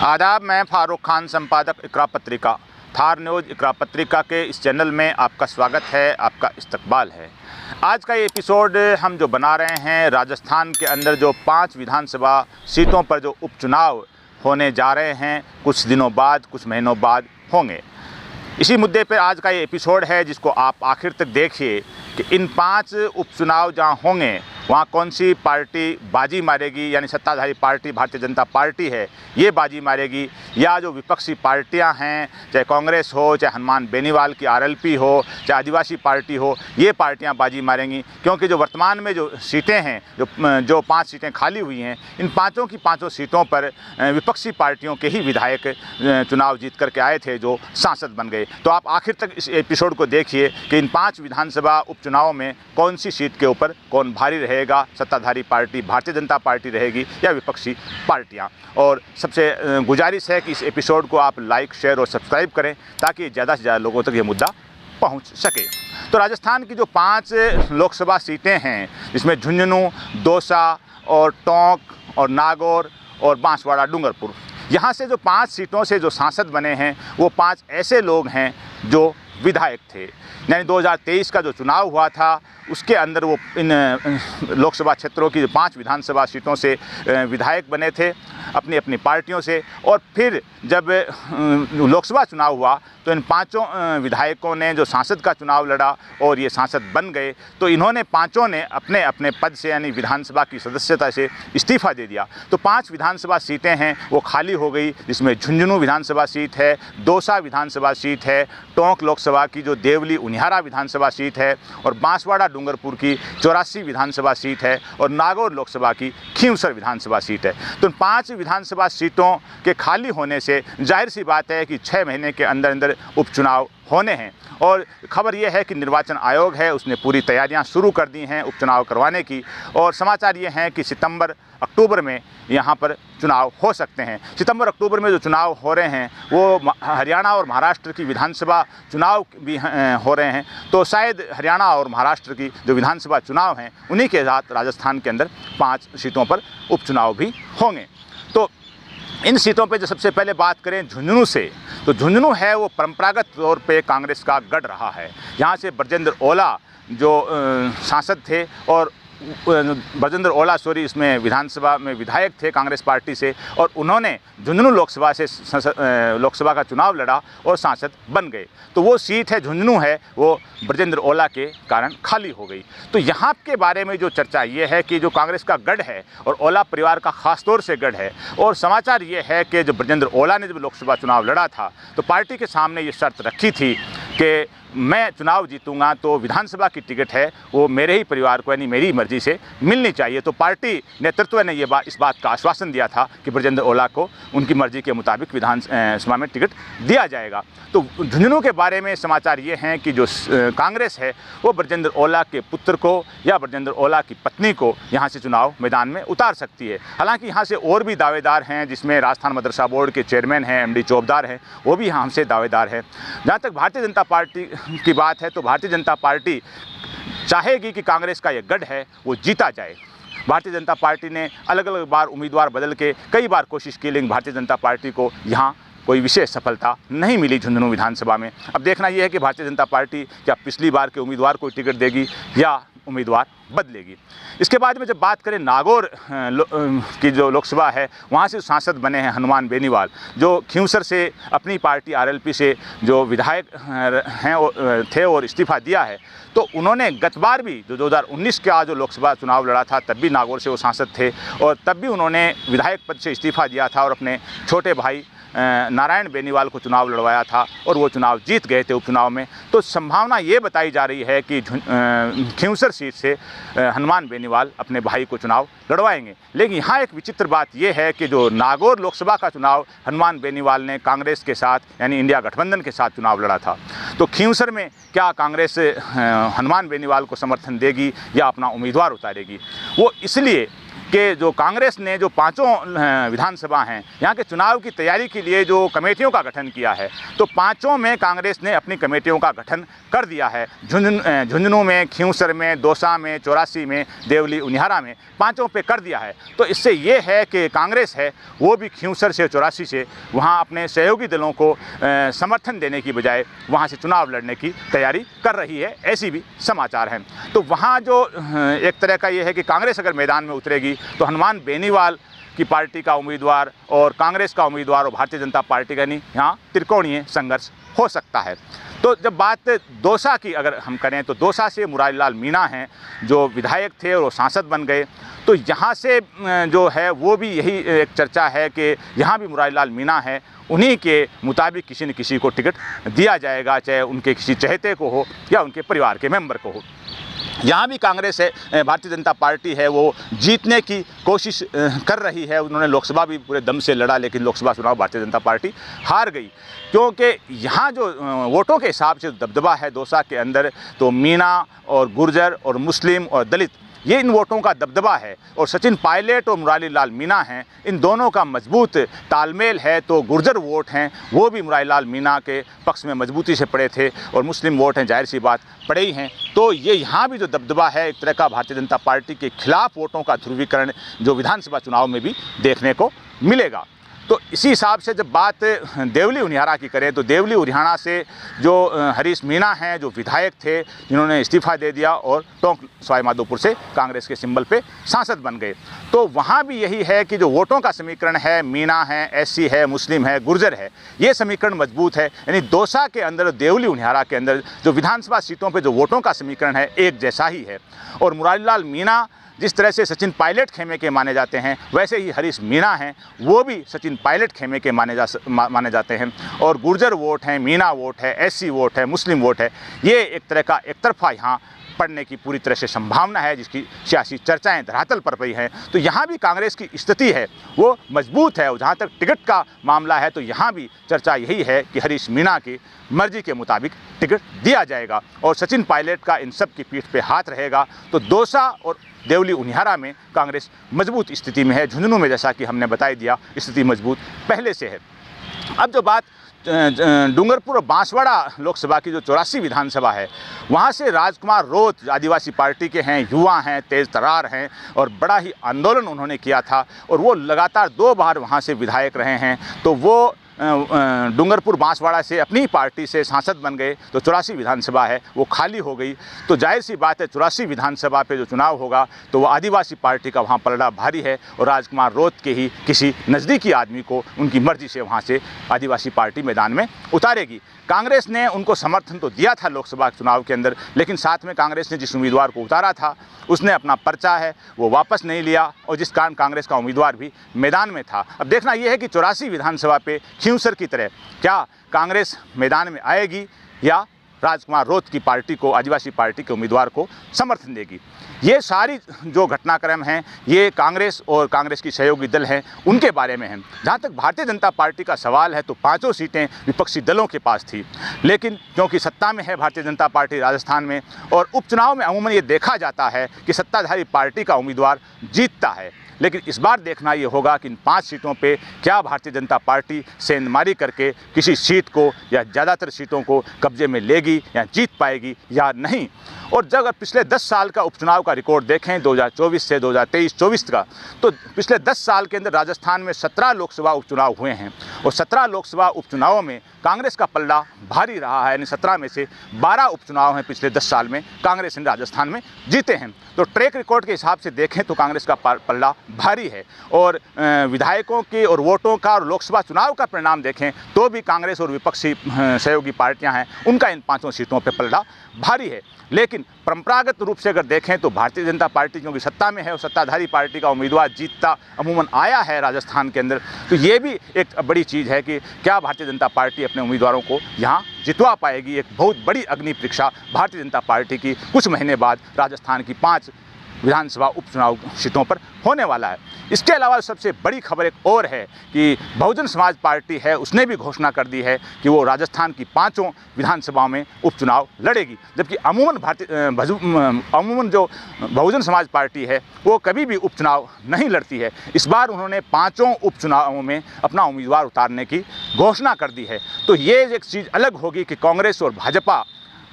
आदाब, मैं फारूक खान, संपादक इकरा पत्रिका। थार न्यूज़ इकरा पत्रिका के इस चैनल में आपका स्वागत है, आपका इस्तकबाल है। आज का ये एपिसोड हम जो बना रहे हैं, राजस्थान के अंदर जो 5 विधानसभा सीटों पर जो उपचुनाव होने जा रहे हैं, कुछ दिनों बाद, कुछ महीनों बाद होंगे। इसी मुद्दे पर आज का ये एपिसोड है, जिसको आप आखिर तक देखिए कि इन 5 उपचुनाव जहाँ होंगे वहाँ कौन सी पार्टी बाजी मारेगी, यानी सत्ताधारी पार्टी भारतीय जनता पार्टी है ये बाजी मारेगी, या जो विपक्षी पार्टियां हैं, चाहे कांग्रेस हो, चाहे हनुमान बेनीवाल की आरएलपी हो, चाहे आदिवासी पार्टी हो, ये पार्टियां बाजी मारेंगी। क्योंकि जो वर्तमान में जो सीटें हैं, जो 5 सीटें खाली हुई हैं, इन पाँचों की 5 सीटों पर विपक्षी पार्टियों के ही विधायक चुनाव जीत करके आए थे, जो सांसद बन गए। तो आप आखिर तक इस एपिसोड को देखिए कि इन 5 विधानसभा उपचुनाव में कौन सी सीट के ऊपर कौन भारी रहेगा, सत्ताधारी पार्टी भारतीय जनता पार्टी रहेगी या विपक्षी पार्टियां। और सबसे गुजारिश है कि इस एपिसोड को आप लाइक, शेयर और सब्सक्राइब करें, ताकि ज़्यादा से ज़्यादा लोगों तक ये मुद्दा पहुंच सके। तो राजस्थान की जो 5 लोकसभा सीटें हैं, जिसमें झुंझुनू, दौसा और टोंक और नागौर और बांसवाड़ा डूंगरपुर, यहाँ से जो 5 सीटों से जो सांसद बने हैं वो 5 ऐसे लोग हैं जो विधायक थे। यानी 2023 का जो चुनाव हुआ था उसके अंदर वो इन लोकसभा क्षेत्रों की 5 विधानसभा सीटों से विधायक बने थे अपनी अपनी पार्टियों से। और फिर जब लोकसभा चुनाव हुआ तो इन 5 विधायकों ने जो सांसद का चुनाव लड़ा और ये सांसद बन गए, तो इन्होंने 5 ने अपने अपने पद से, यानी विधानसभा की सदस्यता से इस्तीफ़ा दे दिया। तो 5 विधानसभा सीटें हैं वो खाली हो गई, जिसमें झुंझुनू विधानसभा सीट है, दौसा विधानसभा सीट है, टोंक लोकसभा की जो देवली उनिहारा विधानसभा सीट है, और बांसवाड़ा डूंगरपुर की 84 विधानसभा सीट है, और नागौर लोकसभा की खींवसर विधानसभा सीट है। तो इन 5 विधानसभा सीटों के खाली होने से जाहिर सी बात है कि 6 महीने के अंदर अंदर उपचुनाव होने हैं। और खबर यह है कि निर्वाचन आयोग है, उसने पूरी तैयारियां शुरू कर दी हैं उपचुनाव करवाने की, और समाचार ये हैं कि सितंबर अक्टूबर में यहाँ पर चुनाव हो सकते हैं। सितंबर अक्टूबर में जो चुनाव हो रहे हैं वो हरियाणा और महाराष्ट्र की विधानसभा चुनाव भी हो रहे हैं। तो शायद हरियाणा और महाराष्ट्र की जो विधानसभा चुनाव हैं उन्हीं के साथ राजस्थान के अंदर 5 सीटों पर उपचुनाव भी होंगे। तो इन सीटों पे जो सबसे पहले बात करें झुंझुनू से, तो झुंझुनू है वो परंपरागत तौर पे कांग्रेस का गढ़ रहा है। यहाँ से ब्रजेंद्र ओला जो सांसद थे, और ब्रजेंद्र ओला इसमें विधानसभा में विधायक थे कांग्रेस पार्टी से, और उन्होंने झुंझुनू लोकसभा से लोकसभा का चुनाव लड़ा और सांसद बन गए। तो वो सीट है झुंझुनू है, वो ब्रजेंद्र ओला के कारण खाली हो गई। तो यहाँ के बारे में जो चर्चा ये है कि जो कांग्रेस का गढ़ है और ओला परिवार का खास तौर से गढ़ है, और समाचार ये है कि जब ब्रजेंद्र ओला ने जब लोकसभा चुनाव लड़ा था तो पार्टी के सामने ये शर्त रखी थी कि मैं चुनाव जीतूंगा तो विधानसभा की टिकट है वो मेरे ही परिवार को, यानी मेरी मर्जी से मिलनी चाहिए। तो पार्टी नेतृत्व ने इस बात का आश्वासन दिया था कि ब्रजेंद्र ओला को उनकी मर्जी के मुताबिक विधानसभा में टिकट दिया जाएगा। तो झुंझुनू के बारे में समाचार ये हैं कि जो कांग्रेस है वो ब्रजेंद्र ओला के पुत्र को या ब्रजेंद्र ओला की पत्नी को यहाँ से चुनाव मैदान में उतार सकती है। हालांकि यहाँ से और भी दावेदार हैं, जिसमें राजस्थान मदरसा बोर्ड के चेयरमैन हैं MD चौबदार हैं, वो भी यहाँ से दावेदार हैं। जहाँ तक भारतीय जनता पार्टी की बात है तो भारतीय जनता पार्टी चाहेगी कि कांग्रेस का ये गढ़ है वो जीता जाए। भारतीय जनता पार्टी ने अलग अलग बार उम्मीदवार बदल के कई बार कोशिश की, लेकिन भारतीय जनता पार्टी को यहाँ कोई विशेष सफलता नहीं मिली झुंझुनू विधानसभा में। अब देखना यह है कि भारतीय जनता पार्टी क्या पिछली बार के उम्मीदवार को टिकट देगी या उम्मीदवार बदलेगी। इसके बाद में जब बात करें नागौर की जो लोकसभा है, वहाँ से सांसद बने हैं हनुमान बेनीवाल, जो खींवसर से अपनी पार्टी RLP से जो विधायक हैं थे और इस्तीफ़ा दिया है। तो उन्होंने गत बार भी जो 2019 का जो लोकसभा चुनाव लड़ा था तब भी नागौर से वो सांसद थे, और तब भी उन्होंने विधायक पद से इस्तीफ़ा दिया था और अपने छोटे भाई नारायण बेनीवाल को चुनाव लड़वाया था, और वो चुनाव जीत गए थे उपचुनाव में। तो संभावना ये बताई जा रही है कि खींवसर सीट से हनुमान बेनीवाल अपने भाई को चुनाव लड़वाएंगे। लेकिन यहाँ एक विचित्र बात यह है कि जो नागौर लोकसभा का चुनाव हनुमान बेनीवाल ने कांग्रेस के साथ, यानी इंडिया गठबंधन के साथ चुनाव लड़ा था, तो खींवसर में क्या कांग्रेस हनुमान बेनीवाल को समर्थन देगी या अपना उम्मीदवार उतारेगी? वो इसलिए कि जो कांग्रेस ने जो पांचों विधानसभा हैं यहाँ के चुनाव की तैयारी के लिए जो कमेटियों का गठन किया है, तो पांचों में कांग्रेस ने अपनी कमेटियों का गठन कर दिया है। झुंझुनू में, खींवसर में, दौसा में, चौरासी में, देवली उनिहारा में, पांचों पे कर दिया है। तो इससे ये है कि कांग्रेस है वो भी खींवसर से, चौरासी से वहाँ अपने सहयोगी दलों को समर्थन देने की बजाय वहाँ से चुनाव लड़ने की तैयारी कर रही है, ऐसी भी समाचार हैं। तो वहाँ जो एक तरह का ये है कि कांग्रेस अगर मैदान में उतरेगी तो हनुमान बेनीवाल की पार्टी का उम्मीदवार और कांग्रेस का उम्मीदवार और भारतीय जनता पार्टी का नहीं, यहाँ त्रिकोणीय संघर्ष हो सकता है। तो जब बात दौसा की अगर हम करें तो दौसा से मुरारीलाल मीणा हैं जो विधायक थे और वो सांसद बन गए। तो यहाँ से जो है वो भी यही एक चर्चा है कि यहाँ भी मुरारीलाल मीणा है, उन्हीं के मुताबिक किसी न किसी को टिकट दिया जाएगा, चाहे उनके किसी चहेते को हो या उनके परिवार के मेंबर को हो। यहाँ भी कांग्रेस है, भारतीय जनता पार्टी है, वो जीतने की कोशिश कर रही है। उन्होंने लोकसभा भी पूरे दम से लड़ा, लेकिन लोकसभा चुनाव भारतीय जनता पार्टी हार गई, क्योंकि यहाँ जो वोटों के हिसाब से दबदबा है दौसा के अंदर, तो मीणा और गुर्जर और मुस्लिम और दलित, ये इन वोटों का दबदबा है। और सचिन पायलट और मुरारीलाल मीणा हैं, इन दोनों का मजबूत तालमेल है। तो गुर्जर वोट हैं वो भी मुरारीलाल मीणा के पक्ष में मजबूती से पड़े थे, और मुस्लिम वोट हैं जाहिर सी बात पड़े ही हैं। तो ये यहाँ भी जो दबदबा है एक तरह का भारतीय जनता पार्टी के खिलाफ वोटों का ध्रुवीकरण जो विधानसभा चुनाव में भी देखने को मिलेगा। तो इसी हिसाब से जब बात देवली उनिहारा की करें तो देवली उनिहारा से जो हरीश मीणा हैं जो विधायक थे, जिन्होंने इस्तीफा दे दिया और टोंक सवाई माधोपुर से कांग्रेस के सिंबल पे सांसद बन गए, तो वहाँ भी यही है कि जो वोटों का समीकरण है, मीणा है, एससी है, मुस्लिम है, गुर्जर है, ये समीकरण मजबूत है। यानी दौसा के अंदर, देवली उनिहारा के अंदर जो विधानसभा सीटों पर जो वोटों का समीकरण है एक जैसा ही है। और मुरारीलाल मीणा जिस तरह से सचिन पायलट खेमे के माने जाते हैं, वैसे ही हरीश मीणा हैं वो भी सचिन पायलट खेमे के माने जाते हैं। और गुर्जर वोट हैं, मीणा वोट है, एससी वोट है, मुस्लिम वोट है, ये एक तरह का एक तरफा यहाँ पड़ने की पूरी तरह से संभावना है, जिसकी सियासी चर्चाएं धरातल पर पड़ी हैं। तो यहाँ भी कांग्रेस की स्थिति है वो मजबूत है। और जहाँ तक टिकट का मामला है तो यहाँ भी चर्चा यही है कि हरीश मीणा की मर्जी के मुताबिक टिकट दिया जाएगा और सचिन पायलट का इन सब की पीठ पे हाथ रहेगा। तो दौसा और देवली उनिहारा में कांग्रेस मजबूत स्थिति में है। झुंझुनू में जैसा कि हमने बता दिया स्थिति मजबूत पहले से है। अब जो बात डूंगरपुर और बांसवाड़ा लोकसभा की जो 84 विधानसभा है, वहाँ से राजकुमार रोत आदिवासी पार्टी के हैं, युवा हैं, तेज तर्रार हैं और बड़ा ही आंदोलन उन्होंने किया था और वो लगातार 2 बार वहाँ से विधायक रहे हैं। तो वो डूंगरपुर बांसवाड़ा से अपनी पार्टी से सांसद बन गए। तो 84 विधानसभा है वो खाली हो गई। तो जाहिर सी बात है 84 विधानसभा पे जो चुनाव होगा तो वो आदिवासी पार्टी का वहाँ पलड़ा भारी है और राजकुमार रोत के ही किसी नज़दीकी आदमी को उनकी मर्जी से वहाँ से आदिवासी पार्टी मैदान में उतारेगी। कांग्रेस ने उनको समर्थन तो दिया था लोकसभा चुनाव के अंदर, लेकिन साथ में कांग्रेस ने जिस उम्मीदवार को उतारा था उसने अपना पर्चा है वो वापस नहीं लिया और जिस कारण कांग्रेस का उम्मीदवार भी मैदान में था। अब देखना यह है कि 84 विधानसभा पे खींवसर की तरह क्या कांग्रेस मैदान में आएगी या राजकुमार रोत की पार्टी को, आदिवासी पार्टी के उम्मीदवार को समर्थन देगी। ये सारी जो घटनाक्रम हैं ये कांग्रेस और कांग्रेस की सहयोगी दल हैं उनके बारे में हैं। जहाँ तक भारतीय जनता पार्टी का सवाल है तो 5 सीटें विपक्षी दलों के पास थी, लेकिन क्योंकि सत्ता में है भारतीय जनता पार्टी राजस्थान में और उपचुनाव में अमूमन ये देखा जाता है कि सत्ताधारी पार्टी का उम्मीदवार जीतता है। लेकिन इस बार देखना ये होगा कि इन 5 सीटों पे क्या भारतीय जनता पार्टी सेंधमारी करके किसी सीट को या ज़्यादातर सीटों को कब्जे में लेगी या जीत पाएगी या नहीं। और जब अगर पिछले 10 साल का उपचुनाव का रिकॉर्ड देखें 2024 से 2023-24 का, तो पिछले 10 साल के अंदर राजस्थान में 17 लोकसभा उपचुनाव हुए हैं और 17 लोकसभा उपचुनावों में कांग्रेस का पल्ला भारी रहा है। यानी 17 में से 12 उपचुनाव हैं पिछले 10 साल में कांग्रेस ने राजस्थान में जीते हैं। तो ट्रैक रिकॉर्ड के हिसाब से देखें तो कांग्रेस का पल्ला भारी है और विधायकों के और वोटों का और लोकसभा चुनाव का परिणाम देखें तो भी कांग्रेस और विपक्षी सहयोगी पार्टियां हैं उनका इन 5 सीटों पर पल्ला भारी है। लेकिन परंपरागत रूप से अगर देखें तो भारतीय जनता पार्टी क्योंकि सत्ता में है और सत्ताधारी पार्टी का उम्मीदवार जीतता अमूमन आया है राजस्थान के अंदर, तो ये भी एक बड़ी चीज़ है कि क्या भारतीय जनता पार्टी अपने उम्मीदवारों को यहाँ जितवा पाएगी। एक बहुत बड़ी अग्नि परीक्षा भारतीय जनता पार्टी की कुछ महीने बाद राजस्थान की 5 विधानसभा उपचुनाव सीटों पर होने वाला है। इसके अलावा सबसे बड़ी खबर एक और है कि बहुजन समाज पार्टी है, उसने भी घोषणा कर दी है कि वो राजस्थान की 5 विधानसभाओं में उपचुनाव लड़ेगी, जबकि अमूमन जो बहुजन समाज पार्टी है वो कभी भी उपचुनाव नहीं लड़ती है। इस बार उन्होंने 5 उपचुनावों में अपना उम्मीदवार उतारने की घोषणा कर दी है। तो ये एक चीज़ अलग होगी कि कांग्रेस और भाजपा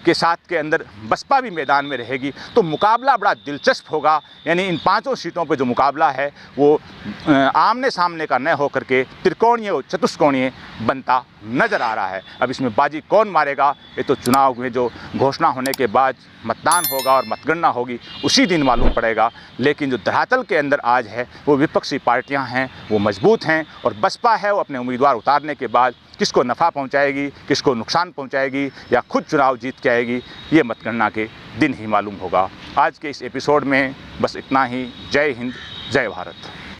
के साथ के अंदर बसपा भी मैदान में रहेगी, तो मुकाबला बड़ा दिलचस्प होगा। यानी इन 5 सीटों पे जो मुकाबला है वो आमने सामने का न होकर के त्रिकोणीय और चतुष्कोणीय बनता नज़र आ रहा है। अब इसमें बाजी कौन मारेगा ये तो चुनाव में जो घोषणा होने के बाद मतदान होगा और मतगणना होगी उसी दिन मालूम पड़ेगा। लेकिन जो धरातल के अंदर आज है वो विपक्षी पार्टियां हैं वो मजबूत हैं, और बसपा है वो अपने उम्मीदवार उतारने के बाद किसको नफ़ा पहुंचाएगी, किसको नुकसान पहुंचाएगी या खुद चुनाव जीत के आएगी, ये मतगणना के दिन ही मालूम होगा। आज के इस एपिसोड में बस इतना ही। जय हिंद, जय भारत।